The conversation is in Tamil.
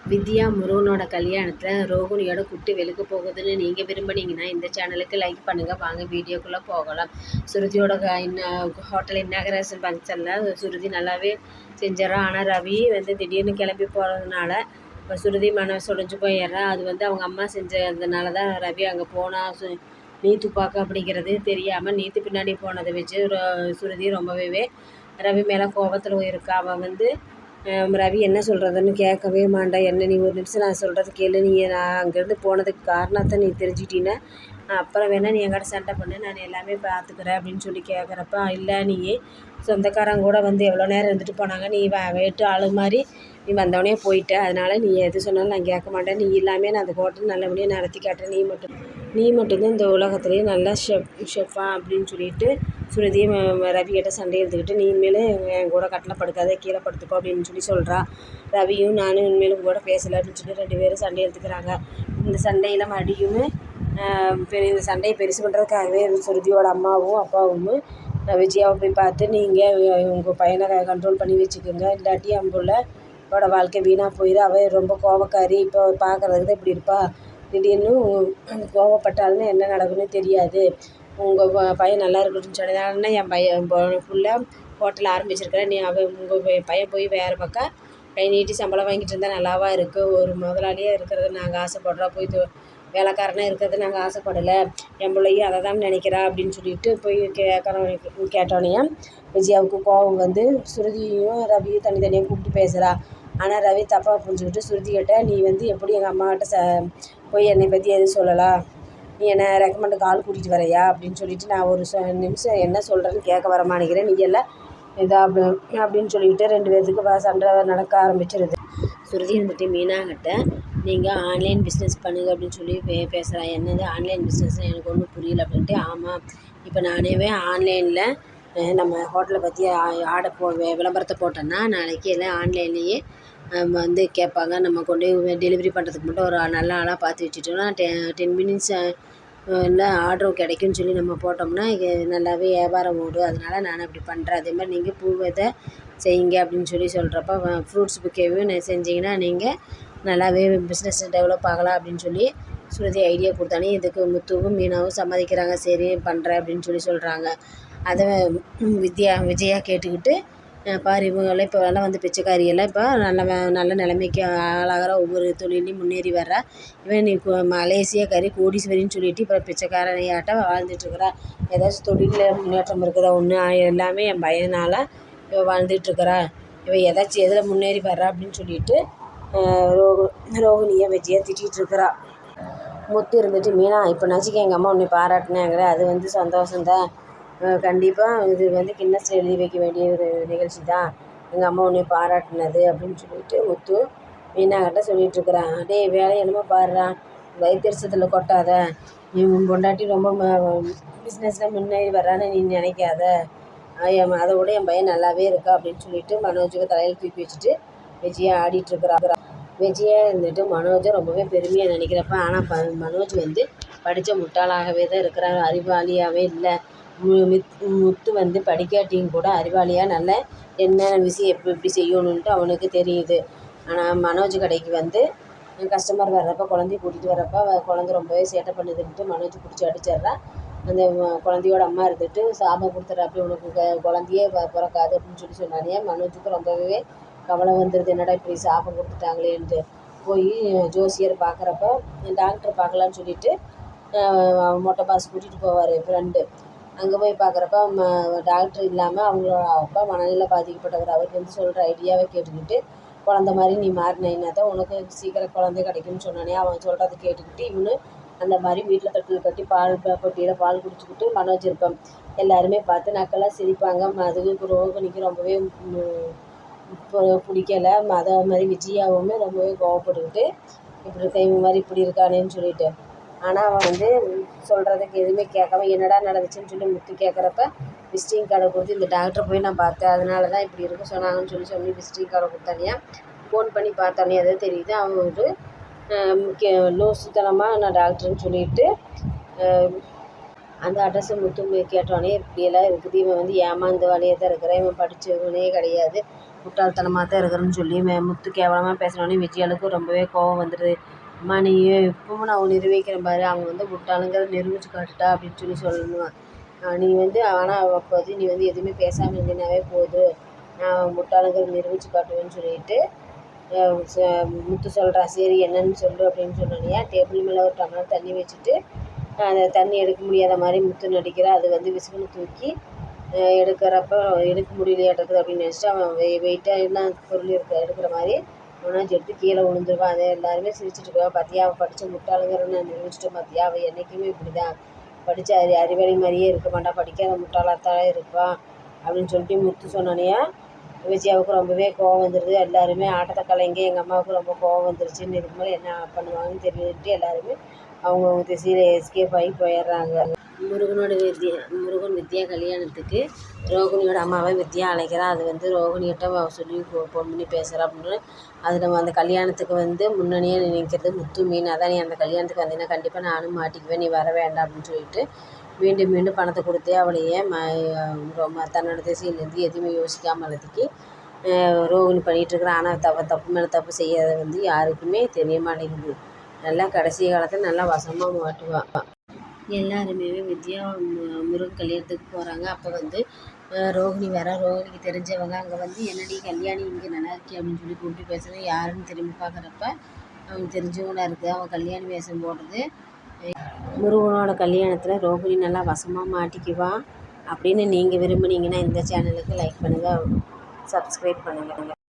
வித்யா முருகனோட கல்யாணத்தில் ரோகிணியோட குட்டி வெளுக்க போகுதுன்னு நீங்கள் விரும்புனீங்கன்னா இந்த சேனலுக்கு லைக் பண்ணுங்கள். வாங்க வீடியோக்குள்ளே போகலாம். சுருதியோட ஹோட்டல் இன்னாகரேஷன் ஃபங்க்ஷனில் சுருதி நல்லாவே செஞ்சிடறான். ஆனால் ரவி திடீர்னு கிளம்பி போகிறதுனால இப்போ சுருதி மனசு உடைஞ்சு போயிடுறா. அது அவங்க அம்மா செஞ்சதுனால தான் ரவி அங்கே போனால் நீத்து பார்க்க அப்படிங்கிறது தெரியாமல் நீத்து பின்னாடி போனதை வச்சு சுருதி ரொம்பவே ரவி மேலே கோபத்தில் இருக்கா. அவன் ரவி என்ன சொல்கிறதுன்னு கேட்கவே மாட்டேன். என்ன நீ ஒரு நிமிஷம் நான் சொல்கிறது கேளு. நான் அங்கேருந்து போனதுக்கு காரணத்தை நீ தெரிஞ்சிட்டின்னா அப்புறம் வேணால் நீ என்கிட்ட சண்டை பண்ணு, நான் எல்லாமே பார்த்துக்கிறேன் அப்படின்னு சொல்லி கேட்குறப்ப, இல்லை நீ சொந்தக்காரங்க கூட எவ்வளோ நேரம் இருந்துட்டு போனாங்க, நீ வேட்டு ஆளு மாதிரி நீ வந்தவொடனே போயிட்ட. அதனால் நீ எது சொன்னாலும் நான் கேட்க மாட்டேன். நீ இல்லாமல் நான் அந்த ஹோட்டல் நல்லபடியாக நடத்தி காட்டுறேன். நீ மட்டும்தான் இந்த உலகத்துலேயே நல்லா ஷெஃப்பா அப்படின்னு சொல்லிட்டு சுருதியை ரவிகிட்ட சண்டை எடுத்துக்கிட்டு, நீ இனிமேல் என் கூட கட்டில் படுக்காத, கீழே படுத்துக்கோ அப்படின்னு சொல்கிறா. ரவியும் நானும் இனிமேலும் கூட பேசலை அப்படின்னு சொல்லி 2 பேரும் சண்டை எடுத்துக்கிறாங்க. இந்த சண்டையில் மடியும் இந்த சண்டையை பெருசு பண்ணுறதுக்காகவே சுருதியோட அம்மாவும் அப்பாவும் விஜயாவை போய் பார்த்து, நீங்கள் உங்கள் பையனை கண்ட்ரோல் பண்ணி வச்சுக்கோங்க, இல்லாட்டி அவளோட வாழ்க்கை வீணாக போயிடும். அவள் ரொம்ப கோபக்காரி, இப்போ பார்க்குறதுக்கு தான் இப்படி இருப்பா, திடீர்னு கோவப்பட்டாலுன்னு என்ன நடக்குன்னு தெரியாது. உங்கள் பையன் நல்லா இருக்கட்டும்னு சொன்னதானே என் பையன் ஃபுல்லாக ஹோட்டல் ஆரம்பிச்சிருக்கிறேன். நீ உங்கள் பையன் போய் வேறு பக்கம் கை நீட்டி சம்பளம் வாங்கிட்டு இருந்தால் நல்லாவா இருக்குது. ஒரு முதலாளியாக இருக்கிறத நாங்கள் ஆசைப்படுறோம், போய் வேலைக்காரனாக இருக்கிறது நாங்கள் ஆசைப்படலை. என் பிள்ளையும் அதை தான் நினைக்கிறா அப்படின்னு சொல்லிட்டு போய் கேட்டோன்னே விஜயாவுக்கு கோபம் சுருதியும் ரவியும் தனித்தனியாக கூப்பிட்டு பேசுகிறா. ஆனால் ரவி தப்பாக புரிஞ்சுக்கிட்டு சுருதிக்கிட்ட, நீ எப்படி எங்கள் அம்மாக்கிட்ட போய் என்னை பற்றி எதுவும் சொல்லலாம், நீ என்னை ரெக்கமெண்டு கால் கூட்டிகிட்டு வரையா அப்படின்னு சொல்லிட்டு நான் ஒரு நிமிஷம் என்ன சொல்கிறேன்னு கேட்க வரமாட்டேங்கிறேன், நீ எல்லாம் இதா அப்படின்னு சொல்லிட்டு 2 பேர்த்துக்கு சண்டை நடக்க ஆரம்பிச்சிருது. சுருதி மீனாகிட்ட, நீங்கள் ஆன்லைன் பிஸ்னஸ் பண்ணுங்க அப்படின்னு சொல்லி பேசுகிறா. என்னது ஆன்லைன் பிஸ்னஸ், எனக்கு ஒன்றும் புரியல அப்படின்ட்டு. ஆமாம், இப்போ நானேவே ஆன்லைனில் நம்ம ஹோட்டலை பற்றி விளம்பரத்தை போட்டோன்னா நாளைக்கு எல்லாம் ஆன்லைன்லேயே கேட்பாங்க. நம்ம கொண்டு டெலிவரி பண்ணுறதுக்கு மட்டும் ஒரு நல்ல ஆளாக பார்த்து வச்சுட்டோம்னா 10 மினிட்ஸ் இல்லை ஆர்டரும் கிடைக்கும்னு சொல்லி நம்ம போட்டோம்னா நல்லாவே வியாபாரம் ஓடும். அதனால் நான் அப்படி பண்ணுறேன். அதே மாதிரி நீங்கள் பூவத்தை செய்யுங்க அப்படின்னு சொல்கிறப்ப, ஃப்ரூட்ஸ் புக்கேவும் செஞ்சிங்கன்னா நீங்கள் நல்லாவே பிஸ்னஸ் டெவலப் ஆகலாம் அப்படின்னு சொல்லி சுருதி ஐடியா கொடுத்தானே. இதுக்கு முத்துவும் மீனாவும் சம்மதிக்கிறாங்க. சரி பண்ணுறேன் அப்படின்னு சொல்கிறாங்க. அதை விஜயா கேட்டுக்கிட்டு, பாரு இவங்கெல்லாம் இப்போ எல்லாம் பிச்சைக்காரியெல்லாம் இப்போ நல்ல நிலைமைக்கு ஆளாகிற, ஒவ்வொரு தொழிலையும் முன்னேறி வர்றா. இவன் நீ மலேசியாக்காரி கோடீஸ்வரின்னு சொல்லிட்டு இப்போ பிச்சைக்காரனையாட்டம் வாழ்ந்துட்டுருக்குறா. ஏதாச்சும் தொழிலில் முன்னேற்றம் இருக்குதா ஒன்று, எல்லாமே என் பையனால் இவ வாழ்ந்துட்டுருக்குறா. இவன் ஏதாச்சும் எதில் முன்னேறி வர்றா அப்படின்னு சொல்லிட்டு ரோகிணியை விஜயா திட்டிகிட்ருக்குறா. முத்து மீனா இப்போனாச்சும் எங்கள் அம்மா உன்னை பாராட்டினாங்கிற, அது சந்தோஷந்தான். கண்டிப்பாக இது கின்னஸில் எழுதி வைக்க வேண்டிய ஒரு நிகழ்ச்சி தான், எங்கள் அம்மா உன்னை பாராட்டினது அப்படின்னு சொல்லிட்டு முத்து மீனாகிட்ட சொல்லிகிட்ருக்குறான். வேலையை என்னமோ பாடுறான், வயிற்றுச்சத்தில் கொட்டாத, நீ பொண்டாட்டி ரொம்ப பிஸ்னஸில் முன்னேறி வர்றான்னு நீ நினைக்காத, அதை விட என் பையன் நல்லாவே இருக்கா அப்படின்னு சொல்லிட்டு மனோஜுக்கு தலையில் தூக்கி வச்சுட்டு விஜயா ஆடிட்டுருக்குறா. விஜயா மனோஜை ரொம்பவே பெருமையாக நினைக்கிறப்ப, ஆனால் மனோஜ் படித்த முட்டாளாகவே தான் இருக்கிறார், அறிவாளியாகவே இல்லை. முத்து படிக்காட்டியும் கூட அறிவாளியாக நல்ல என்னென்ன விஷயம் எப்படி செய்யணுன்ட்டு அவனுக்கு தெரியுது. ஆனால் மனோஜ் கடைக்கு கஸ்டமர் வர்றப்போ, குழந்தைய கூட்டிகிட்டு வர்றப்போ குழந்தை ரொம்பவே சேட்டை பண்ணுதுன்ட்டு மனோஜ் பிடிச்சி அடிச்சிட்றா. அந்த குழந்தையோட அம்மா சாபம் கொடுத்துட்றாப்பி, உனக்கு குழந்தையே பிறக்காது அப்படின்னு சொன்னானே. மனோஜுக்கு ரொம்பவே கவலை வந்துடுது, என்னடா இப்படி சாபம் கொடுத்துட்டாங்களேன்ட்டு. போய் ஜோசியர் பார்க்குறப்ப, டாக்டர் பார்க்கலான்னு சொல்லிட்டு மொட்டை பாஸ் கூட்டிகிட்டு போவார் ஃப்ரெண்டு. அங்கே போய் பார்க்குறப்ப டாக்டர் இல்லாமல் அவங்களோட அப்பா மனநிலை பாதிக்கப்பட்டவர். அவருக்கு சொல்கிற ஐடியாவை கேட்டுக்கிட்டு, குழந்த மாதிரி நீ மாறினீன்னா தான் உனக்கு சீக்கிரம் குழந்தை கிடைக்கும்னு சொன்னானே. அவன் சொல்கிறத கேட்டுக்கிட்டு இவனு அந்த மாதிரி வீட்டில் தொட்டில் கட்டி பால் பொட்டியில் பால் குடிச்சிக்கிட்டு மனோஜ் இருப்பான். எல்லாருமே பார்த்து நக்கலாக சிரிப்பாங்க. அதுக்கு ரோகிணிக்கு ரொம்பவே பிடிக்கலை. அதை மாதிரி விஜயாவுமே ரொம்பவே கோவப்பட்டுக்கிட்டு, இப்படி இருக்க இவங்க மாதிரி இப்படி இருக்கானேன்னு சொல்லிட்டு. ஆனால் அவன் சொல்கிறதுக்கு எதுவுமே கேட்காம, என்னடா நடந்துச்சுன்னு சொல்லி முத்து கேட்குறப்ப, விசிட்டிங் கார்டை கொடுத்து, இந்த டாக்டரை போய் நான் பார்த்தேன், அதனால தான் இப்படி இருக்க சொன்னாங்கன்னு சொல்லி விசிட்டிங் கார்டை கொடுத்தானியா. ஃபோன் பண்ணி பார்த்தானே அதை தெரியுது. அவன் லூசுத்தனமாக நான் டாக்டர்னு சொல்லிட்டு அந்த அட்ரஸை முத்து கேட்டோடனே இப்படியெல்லாம் இருக்குது, இவன் ஏமாந்த வழியாக தான் இருக்கிறான், இவன் படித்தவனே கிடையாது, முட்டாள்தனமாக தான் இருக்கிறேன்னு சொல்லி முத்து கேவலமாக பேசினோடனே விஜயாளுக்கு ரொம்பவே கோவம் வந்துடுது. அம்மா நீ இப்பவும் நான் நிரூபிக்கிறேன் பாரு, அவன் வந்து முட்டாளுங்கிறத நிரூபித்து காட்டுட்டா அப்படின்னு சொல்லணும். நீ வந்து ஆனால் அப்போது நீ வந்து எதுவுமே பேசாமல் இருந்தீனாவே போதும், நான் முட்டாளுங்கிறத நிரூபித்து காட்டுவேன்னு சொல்லிட்டு முத்து சொல்கிறா. சரி என்னன்னு சொல்லு அப்படின்னு சொன்னோன்னே டேபிள் மேலே ஒரு டம்ளர் தண்ணி வச்சுட்டு அந்த தண்ணி எடுக்க முடியாத மாதிரி முத்து நடிக்கிறா. அது வந்து விசுக்குன்னு தூக்கி எடுக்கிறப்ப எடுக்க முடியலையாட்டிருக்குது அப்படின்னு நினச்சிட்டு அவன் வெயிட்டாக என்ன பொருள் எடுக்கிற மாதிரி அவனாச்சும் எடுத்து கீழே விழுந்துருவான். அதை எல்லாருமே சிரிச்சுட்டு போவா. பார்த்தியா அவள் படித்த முட்டாளுங்கிற நான் நிரூபிச்சிட்டு பார்த்தியா, அவள் என்றைக்குமே இப்படி தான் படித்த அறிவாளி மாதிரியே இருக்க மாட்டான், படிக்காத முட்டாளாத்தான் இருப்பான் அப்படின்னு சொல்லிட்டு முத்து சொன்னோன்னே விஜயாவுக்கு ரொம்பவே கோவம் வந்துடுது. எல்லாருமே ஆட்டத்தை கலைங்க, எங்கள் அம்மாவுக்கு ரொம்ப கோவம் வந்துருச்சுன்னு இதுக்கு மேலே என்ன பண்ணுவாங்கன்னு தெரிஞ்சுட்டு எல்லாருமே அவங்கவுங்க திசையில் எஸ்கேப் ஆகி போயிடுறாங்க. முருகன் வித்யா கல்யாணத்துக்கு ரோகிணியோட அம்மாவை வித்யா அழைக்கிறா. அது வந்து ரோகிணிகிட்ட சொல்லி ஃபோன் பண்ணி பேசுகிறா அப்படின்னு. அதில் அந்த கல்யாணத்துக்கு வந்து முன்னணியே நினைக்கிறது முத்து மீன். அதான் நீ அந்த கல்யாணத்துக்கு வந்தீங்கன்னா கண்டிப்பாக நானும் மாட்டிக்குவேன், நீ வர வேண்டாம் அப்படின்னு சொல்லிட்டு மீண்டும் மீண்டும் பணத்தை கொடுத்தே அவளையே தன்னோட திசையிலேருந்து எதுவுமே யோசிக்காமல் அதுக்கு ரோகிணி பண்ணிகிட்ருக்குறான். ஆனால் தப்பு மேலே தப்பு செய்யாத வந்து யாருக்குமே தெரிய மாட்டேங்குது. நல்லா கடைசி காலத்தில் நல்லா வசமாக மாட்டுவான். எல்லாருமே வித்யா முருகன் கல்யாணத்துக்கு போகிறாங்க. அப்போ வந்து ரோகிணி ரோகிணிக்கு தெரிஞ்சவங்க அங்கே வந்து என்னடி கல்யாணி இங்கே நல்லா இருக்கே அப்படின்னு சொல்லி கூப்பிட்டு பேசுகிறேன். யாருன்னு திரும்பி பார்க்குறப்ப அவங்க தெரிஞ்சவங்களாக இருக்குது. அவன் கல்யாணி வேஷம் போடுறது. முருகனோட கல்யாணத்தில் ரோகிணி நல்லா வசமாக மாட்டிக்குவான் அப்படின்னு நீங்கள் விரும்புனீங்கன்னா இந்த சேனலுக்கு லைக் பண்ணுங்கள், சப்ஸ்கிரைப் பண்ணுங்கள்.